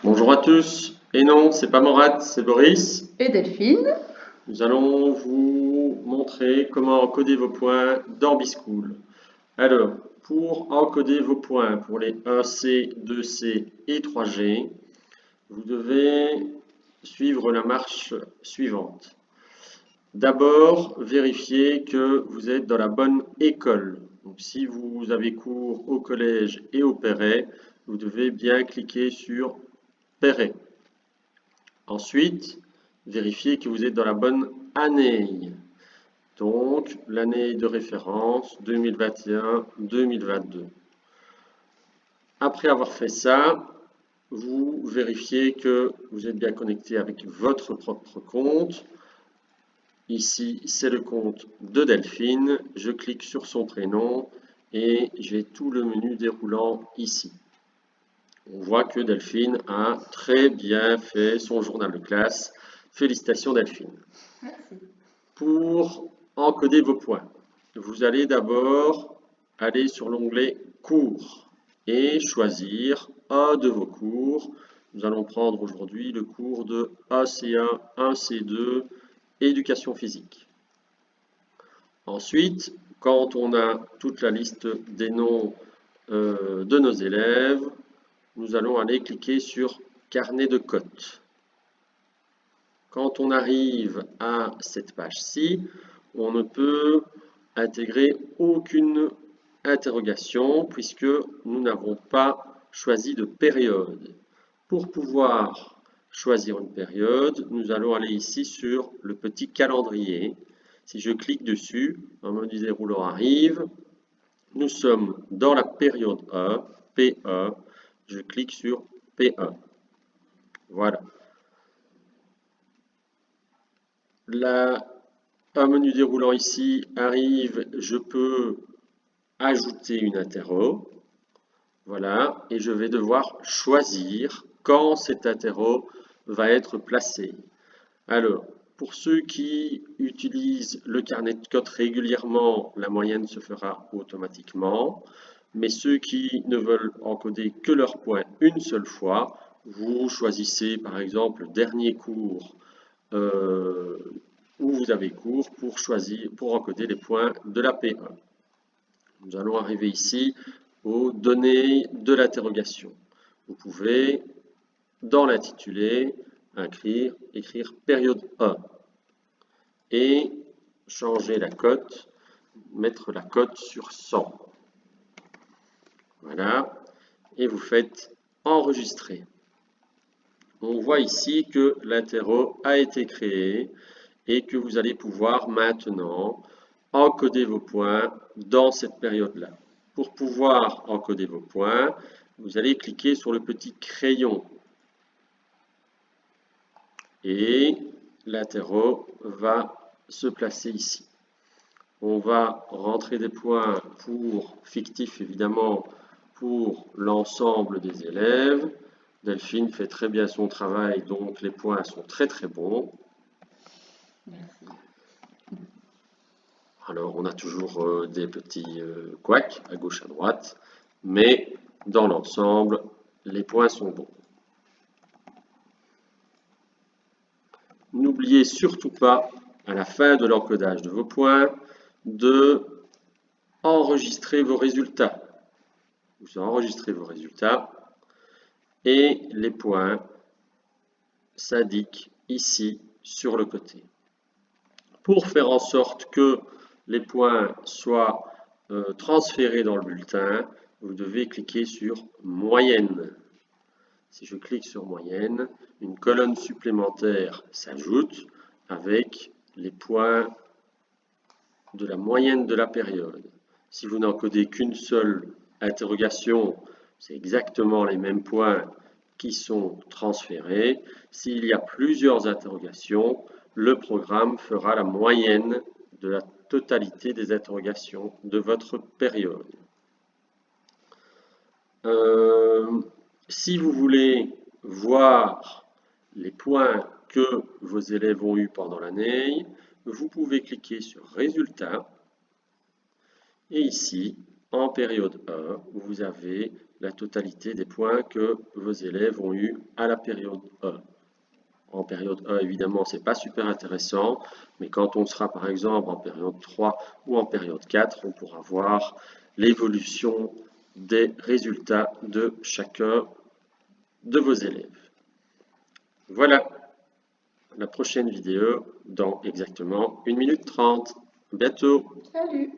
Bonjour à tous. Et non, c'est pas Morat, c'est Boris. Et Delphine? Nous allons vous montrer comment encoder vos points dans B-School. Alors, pour encoder vos points pour les 1C, 2C et 3G, vous devez suivre la marche suivante. D'abord, vérifiez que vous êtes dans la bonne école. Donc, si vous avez cours au collège et au Perret, vous devez bien cliquer sur Perret. Ensuite, vérifiez que vous êtes dans la bonne année. Donc, l'année de référence 2021-2022. Après avoir fait ça, vous vérifiez que vous êtes bien connecté avec votre propre compte. Ici, c'est le compte de Delphine. Je clique sur son prénom et j'ai tout le menu déroulant ici. On voit que Delphine a très bien fait son journal de classe. Félicitations Delphine. Merci. Pour encoder vos points, vous allez d'abord aller sur l'onglet Cours et choisir un de vos cours. Nous allons prendre aujourd'hui le cours de 1C1, 1C2, Éducation physique. Ensuite, quand on a toute la liste des noms de nos élèves, nous allons aller cliquer sur Carnet de cotes. Quand on arrive à cette page-ci, on ne peut intégrer aucune interrogation puisque nous n'avons pas choisi de période. Pour pouvoir choisir une période, nous allons aller ici sur le petit calendrier. Si je clique dessus, un menu déroulant arrive. Nous sommes dans la période 1, P1. Je clique sur P1. Voilà. Un menu déroulant ici arrive, je peux ajouter une interro. Voilà, et je vais devoir choisir quand cet interro va être placé. Alors, pour ceux qui utilisent le carnet de cotes régulièrement, la moyenne se fera automatiquement. Mais ceux qui ne veulent encoder que leurs points une seule fois, vous choisissez par exemple le dernier cours où vous avez cours pour encoder les points de la P1. Nous allons arriver ici aux données de l'interrogation. Vous pouvez, dans l'intitulé, écrire période 1 et changer la cote, mettre la cote sur 100. Voilà, et vous faites enregistrer. On voit ici que l'interro a été créé et que vous allez pouvoir maintenant encoder vos points dans cette période-là. Pour pouvoir encoder vos points, vous allez cliquer sur le petit crayon et l'interro va se placer ici. On va rentrer des points fictifs évidemment pour l'ensemble des élèves. Delphine fait très bien son travail, donc les points sont très très bons. Merci. Alors, on a toujours des petits couacs à gauche, à droite, mais dans l'ensemble, les points sont bons. N'oubliez surtout pas, à la fin de l'encodage de vos points, de enregistrer vos résultats. Vous enregistrez vos résultats et les points s'indiquent ici sur le côté. Pour faire en sorte que les points soient transférés dans le bulletin, vous devez cliquer sur Moyenne. Si je clique sur Moyenne, une colonne supplémentaire s'ajoute avec les points de la moyenne de la période. Si vous n'encodez qu'une seule interrogation, c'est exactement les mêmes points qui sont transférés. S'il y a plusieurs interrogations, le programme fera la moyenne de la totalité des interrogations de votre période. Si vous voulez voir les points que vos élèves ont eus pendant l'année, vous pouvez cliquer sur Résultats et ici, en période 1, vous avez la totalité des points que vos élèves ont eu à la période 1. En période 1, évidemment, ce n'est pas super intéressant, mais quand on sera par exemple en période 3 ou en période 4, on pourra voir l'évolution des résultats de chacun de vos élèves. Voilà la prochaine vidéo dans exactement 1 minute 30. À bientôt. Salut.